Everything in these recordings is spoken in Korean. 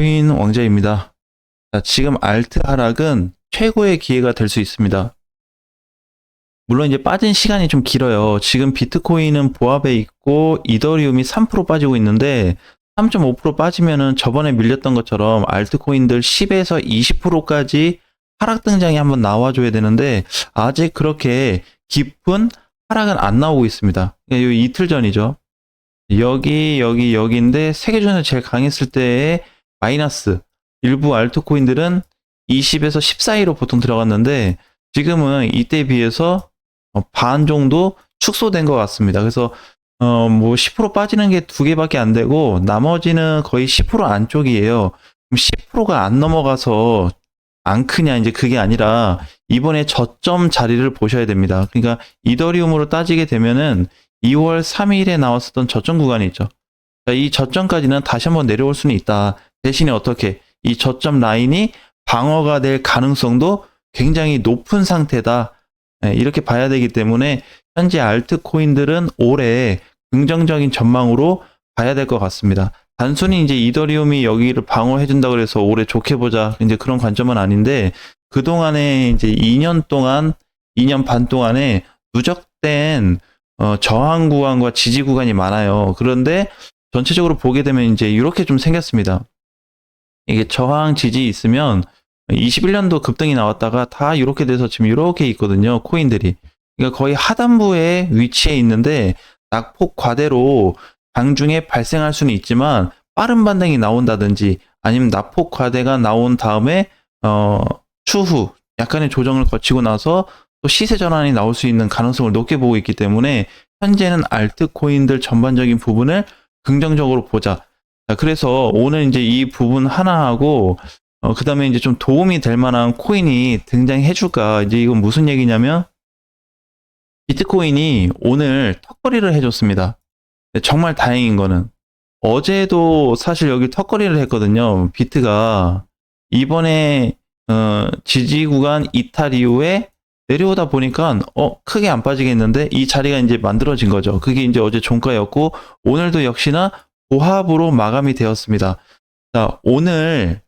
코인 왕자입니다. 자, 지금 알트 하락은 최고의 기회가 될 수 있습니다. 물론 이제 빠진 시간이 좀 길어요. 지금 비트코인은 보합에 있고 이더리움이 3% 빠지고 있는데 3.5% 빠지면은 저번에 밀렸던 것처럼 알트코인들 10에서 20%까지 하락 등장이 한번 나와줘야 되는데 아직 그렇게 깊은 하락은 안 나오고 있습니다. 이 이틀 전이죠. 여기인데 세계 중에서 제일 강했을 때의 마이너스. 일부 알트코인들은 20에서 10 사이로 보통 들어갔는데 지금은 이때에 비해서 반 정도 축소된 것 같습니다. 그래서 뭐 10% 빠지는 게 2개밖에 안 되고 나머지는 거의 10% 안쪽이에요. 10%가 안 넘어가서 안 크냐, 이제 그게 아니라 이번에 저점 자리를 보셔야 됩니다. 그러니까 이더리움으로 따지게 되면은 2월 3일에 나왔었던 저점 구간이 있죠. 이 저점까지는 다시 한번 내려올 수는 있다. 대신에 어떻게 이 저점 라인이 방어가 될 가능성도 굉장히 높은 상태다. 이렇게 봐야 되기 때문에 현재 알트코인들은 올해 긍정적인 전망으로 봐야 될 것 같습니다. 단순히 이제 이더리움이 여기를 방어해준다 그래서 올해 좋게 보자, 이제 그런 관점은 아닌데, 그동안에 이제 2년 반 동안에 누적된 저항 구간과 지지 구간이 많아요. 그런데 전체적으로 보게 되면 이제 이렇게 좀 생겼습니다. 이게 저항 지지 있으면 21년도 급등이 나왔다가 다 이렇게 돼서 지금 이렇게 있거든요. 코인들이. 그러니까 거의 하단부에 위치해 있는데 낙폭 과대로 장중에 발생할 수는 있지만 빠른 반등이 나온다든지 아니면 낙폭 과대가 나온 다음에 추후 약간의 조정을 거치고 나서 또 시세 전환이 나올 수 있는 가능성을 높게 보고 있기 때문에 현재는 알트코인들 전반적인 부분을 긍정적으로 보자. 그래서 오늘 이제 이 부분 하나하고 그 다음에 이제 좀 도움이 될 만한 코인이 등장해 줄까. 이제 이건 무슨 얘기냐면 비트코인이 오늘 턱걸이를 해줬습니다. 정말 다행인 거는 어제도 사실 여기 턱걸이를 했거든요. 비트가 이번에 지지 구간 이탈 이후에 내려오다 보니까 크게 안 빠지겠는데 이 자리가 이제 만들어진 거죠. 그게 이제 어제 종가였고 오늘도 역시나 보합으로 마감이 되었습니다. 자, 오늘은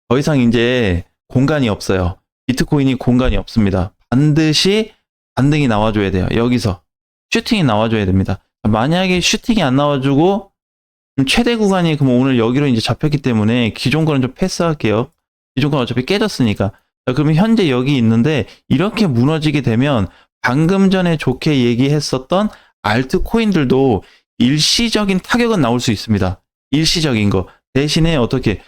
더 이상 이제 공간이 없어요. 비트코인이 공간이 없습니다. 반드시 반등이 나와줘야 돼요. 여기서 슈팅이 나와줘야 됩니다. 만약에 슈팅이 안 나와주고 최대 구간이 그럼 오늘 여기로 이제 잡혔기 때문에 기존 거는 좀 패스할게요. 기존 건 어차피 깨졌으니까. 자, 그러면 현재 여기 있는데 이렇게 무너지게 되면 방금 전에 좋게 얘기했었던 알트코인들도 일시적인 타격은 나올 수 있습니다. 일시적인 거. 대신에 어떻게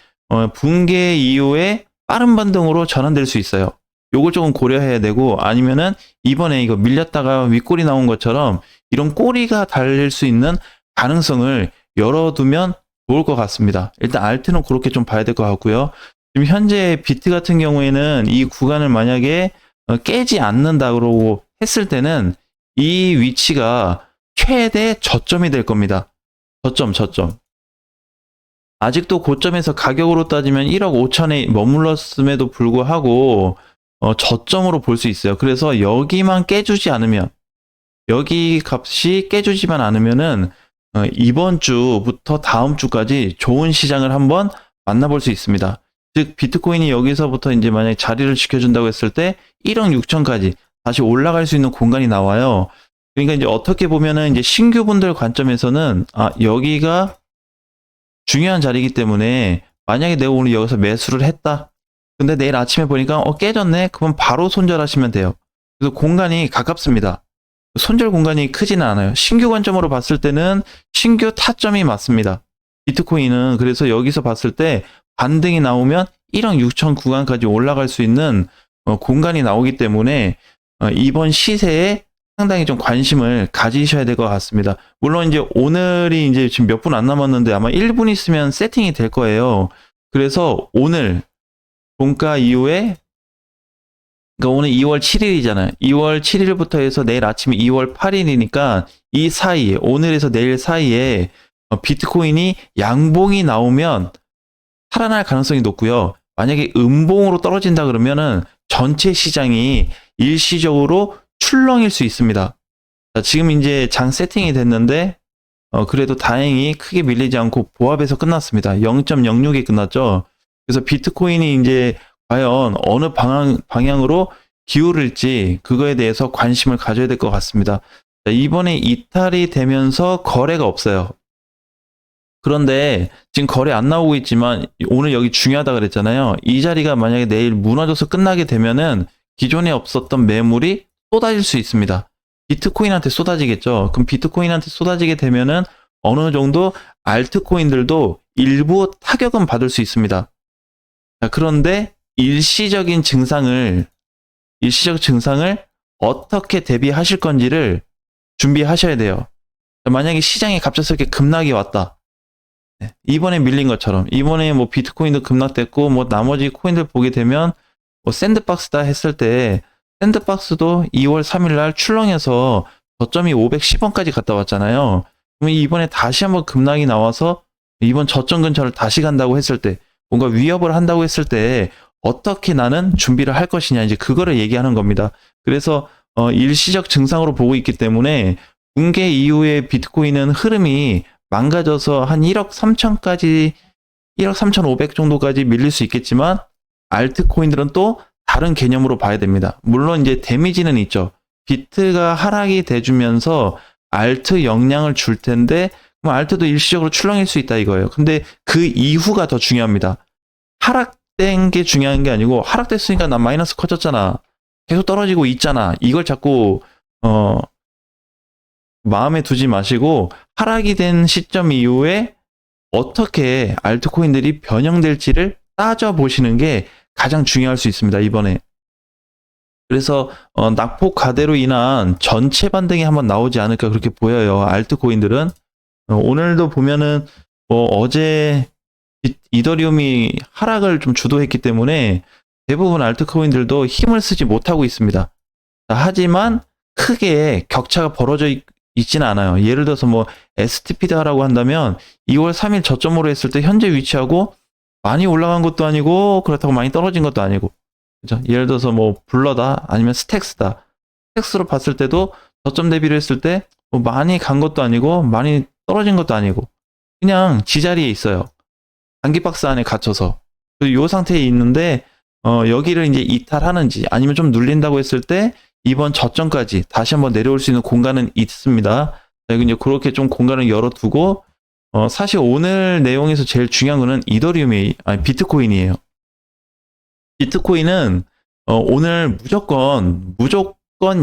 붕괴 이후에 빠른 반등으로 전환될 수 있어요. 요걸 조금 고려해야 되고 아니면은 이번에 이거 밀렸다가 윗골이 나온 것처럼 이런 꼬리가 달릴 수 있는 가능성을 열어두면 좋을 것 같습니다. 일단 알트는 그렇게 좀 봐야 될 것 같고요. 지금 현재 비트 같은 경우에는 이 구간을 만약에 깨지 않는다 그러고 했을 때는 이 위치가 최대 저점이 될 겁니다. 저점. 아직도 고점에서 가격으로 따지면 1억 5천에 머물렀음에도 불구하고 저점으로 볼 수 있어요. 그래서 여기만 깨주지 않으면, 여기 값이 깨주지만 않으면은 이번 주부터 다음 주까지 좋은 시장을 한번 만나볼 수 있습니다. 즉 비트코인이 여기서부터 이제 만약에 자리를 지켜준다고 했을 때 1억 6천까지 다시 올라갈 수 있는 공간이 나와요. 그러니까 이제 어떻게 보면은 이제 신규분들 관점에서는 여기가 중요한 자리이기 때문에 만약에 내가 오늘 여기서 매수를 했다. 근데 내일 아침에 보니까 깨졌네. 그러면 바로 손절하시면 돼요. 그래서 공간이 가깝습니다. 손절 공간이 크지는 않아요. 신규 관점으로 봤을 때는 신규 타점이 맞습니다. 비트코인은 그래서 여기서 봤을 때 반등이 나오면 1억 6천 구간까지 올라갈 수 있는 공간이 나오기 때문에 이번 시세에 상당히 좀 관심을 가지셔야 될 것 같습니다. 물론 이제 오늘이 이제 지금 몇 분 안 남았는데 아마 1분 있으면 세팅이 될 거예요. 그래서 오늘 종가 이후에, 그러니까 오늘 2월 7일이잖아요. 2월 7일부터 해서 내일 아침에 2월 8일이니까 이 사이에, 오늘에서 내일 사이에 비트코인이 양봉이 나오면 살아날 가능성이 높고요. 만약에 음봉으로 떨어진다 그러면은 전체 시장이 일시적으로 출렁일 수 있습니다. 자, 지금 이제 장 세팅이 됐는데 그래도 다행히 크게 밀리지 않고 보합에서 끝났습니다. 0.06에 끝났죠. 그래서 비트코인이 이제 과연 어느 방향으로 기울을지 그거에 대해서 관심을 가져야 될 것 같습니다. 자, 이번에 이탈이 되면서 거래가 없어요. 그런데 지금 거래 안 나오고 있지만 오늘 여기 중요하다 그랬잖아요. 이 자리가 만약에 내일 무너져서 끝나게 되면은 기존에 없었던 매물이 쏟아질 수 있습니다. 비트코인한테 쏟아지겠죠. 그럼 비트코인한테 쏟아지게 되면은 어느 정도 알트코인들도 일부 타격은 받을 수 있습니다. 자, 그런데 일시적 증상을 어떻게 대비하실 건지를 준비하셔야 돼요. 만약에 시장에 갑작스럽게 급락이 왔다. 이번에 밀린 것처럼 이번에 뭐 비트코인도 급락됐고 뭐 나머지 코인들 보게 되면 뭐 샌드박스다 했을 때 샌드박스도 2월 3일 날 출렁해서 저점이 510원까지 갔다 왔잖아요. 그럼 이번에 다시 한번 급락이 나와서 이번 저점 근처를 다시 간다고 했을 때 뭔가 위협을 한다고 했을 때 어떻게 나는 준비를 할 것이냐 이제 그거를 얘기하는 겁니다. 그래서 일시적 증상으로 보고 있기 때문에 붕괴 이후에 비트코인은 흐름이 망가져서 한 1억 3천까지 1억 3,500 정도까지 밀릴 수 있겠지만 알트코인들은 또 다른 개념으로 봐야 됩니다. 물론 이제 데미지는 있죠. 비트가 하락이 돼주면서 알트 영향을 줄 텐데 그럼 알트도 일시적으로 출렁일 수 있다 이거예요. 근데 그 이후가 더 중요합니다. 하락된 게 중요한 게 아니고 하락됐으니까 난 마이너스 커졌잖아. 계속 떨어지고 있잖아. 이걸 자꾸 마음에 두지 마시고 하락이 된 시점 이후에 어떻게 알트코인들이 변형될지를 따져보시는 게 가장 중요할 수 있습니다. 이번에. 그래서 낙폭 과대로 인한 전체 반등이 한번 나오지 않을까 그렇게 보여요. 알트코인들은. 오늘도 보면은 어제 이더리움이 하락을 좀 주도했기 때문에 대부분 알트코인들도 힘을 쓰지 못하고 있습니다. 하지만 크게 격차가 벌어져 있지는 않아요. 예를 들어서 뭐 STP다라고 한다면 2월 3일 저점으로 했을 때 현재 위치하고 많이 올라간 것도 아니고 그렇다고 많이 떨어진 것도 아니고 그죠? 예를 들어서 뭐 블러다 아니면 스택스다. 스택스로 봤을 때도 저점 대비를 했을 때 뭐 많이 간 것도 아니고 많이 떨어진 것도 아니고 그냥 지자리에 있어요. 단기박스 안에 갇혀서 이 상태에 있는데 여기를 이제 이탈하는지 아니면 좀 눌린다고 했을 때 이번 저점까지 다시 한번 내려올 수 있는 공간은 있습니다. 이제 그렇게 좀 공간을 열어두고 사실 오늘 내용에서 제일 중요한 거는 비트코인이에요. 비트코인은 오늘 무조건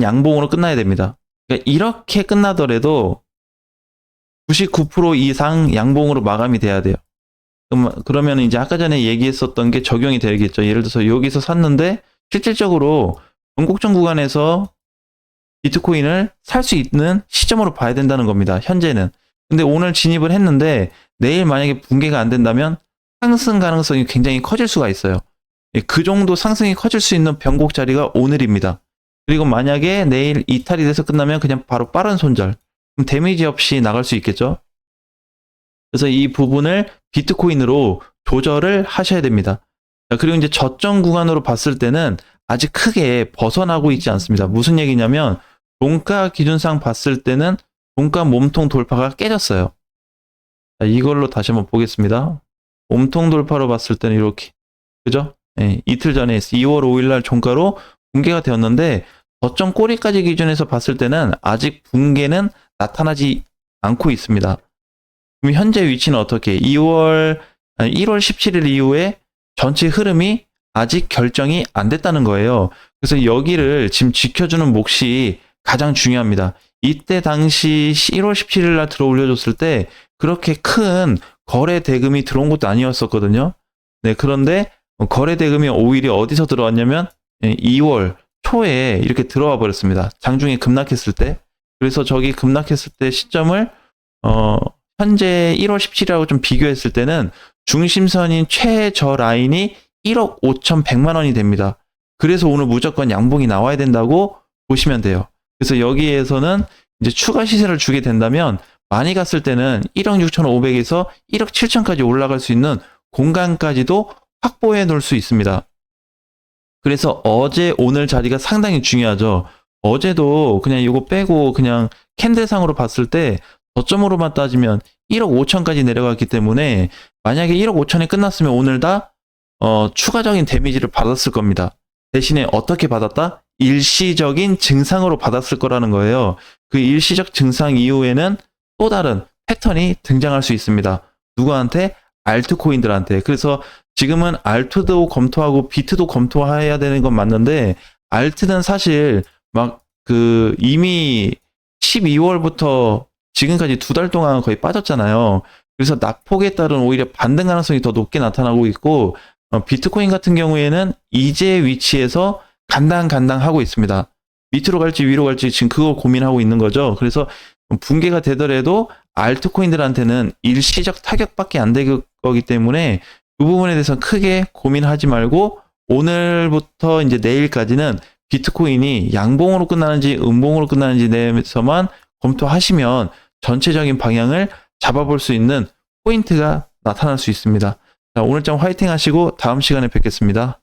양봉으로 끝나야 됩니다. 그러니까 이렇게 끝나더라도 99% 이상 양봉으로 마감이 돼야 돼요. 그러면 이제 아까 전에 얘기했었던 게 적용이 되겠죠. 예를 들어서 여기서 샀는데 실질적으로 전곡점 구간에서 비트코인을 살 수 있는 시점으로 봐야 된다는 겁니다. 현재는. 근데 오늘 진입을 했는데 내일 만약에 붕괴가 안 된다면 상승 가능성이 굉장히 커질 수가 있어요. 그 정도 상승이 커질 수 있는 변곡 자리가 오늘입니다. 그리고 만약에 내일 이탈이 돼서 끝나면 그냥 바로 빠른 손절. 그럼 데미지 없이 나갈 수 있겠죠. 그래서 이 부분을 비트코인으로 조절을 하셔야 됩니다. 그리고 이제 저점 구간으로 봤을 때는 아직 크게 벗어나고 있지 않습니다. 무슨 얘기냐면 종가 기준상 봤을 때는 종가 몸통 돌파가 깨졌어요. 이걸로 다시 한번 보겠습니다. 몸통 돌파로 봤을 때는 이렇게 그죠? 네, 이틀 전에 2월 5일 날 종가로 붕괴가 되었는데 저점 꼬리까지 기준에서 봤을 때는 아직 붕괴는 나타나지 않고 있습니다. 그럼 현재 위치는 어떻게? 1월 17일 이후에 전체 흐름이 아직 결정이 안 됐다는 거예요. 그래서 여기를 지금 지켜주는 몫이 가장 중요합니다. 이때 당시 1월 17일 날 들어 올려줬을 때 그렇게 큰 거래 대금이 들어온 것도 아니었었거든요. 네, 그런데 거래 대금이 오히려 어디서 들어왔냐면 2월 초에 이렇게 들어와 버렸습니다. 장중에 급락했을 때. 그래서 저기 급락했을 때 시점을 현재 1월 17일하고 좀 비교했을 때는 중심선인 최저 라인이 1억 5,100만 원이 됩니다. 그래서 오늘 무조건 양봉이 나와야 된다고 보시면 돼요. 그래서 여기에서는 이제 추가 시세를 주게 된다면 많이 갔을 때는 1억 6,500에서 1억 7천까지 올라갈 수 있는 공간까지도 확보해 놓을 수 있습니다. 그래서 어제 오늘 자리가 상당히 중요하죠. 어제도 그냥 이거 빼고 그냥 캔들상으로 봤을 때 저점으로만 따지면 1억 5천까지 내려갔기 때문에 만약에 1억 5천에 끝났으면 오늘 다 추가적인 데미지를 받았을 겁니다. 대신에 어떻게 받았다? 일시적인 증상으로 받았을 거라는 거예요. 그 일시적 증상 이후에는 또 다른 패턴이 등장할 수 있습니다. 누구한테? 알트코인들한테. 그래서 지금은 알트도 검토하고 비트도 검토해야 되는 건 맞는데, 알트는 사실 막 이미 12월부터 지금까지 2달 동안 거의 빠졌잖아요. 그래서 낙폭에 따른 오히려 반등 가능성이 더 높게 나타나고 있고, 비트코인 같은 경우에는 이제 위치에서 간당 하고 있습니다. 밑으로 갈지 위로 갈지 지금 그거 고민하고 있는 거죠. 그래서 붕괴가 되더라도 알트코인들한테는 일시적 타격밖에 안 될 거기 때문에 그 부분에 대해서 크게 고민하지 말고 오늘부터 이제 내일까지는 비트코인이 양봉으로 끝나는지 음봉으로 끝나는지 대해서만 검토하시면 전체적인 방향을 잡아볼 수 있는 포인트가 나타날 수 있습니다. 자, 오늘장 화이팅 하시고 다음 시간에 뵙겠습니다.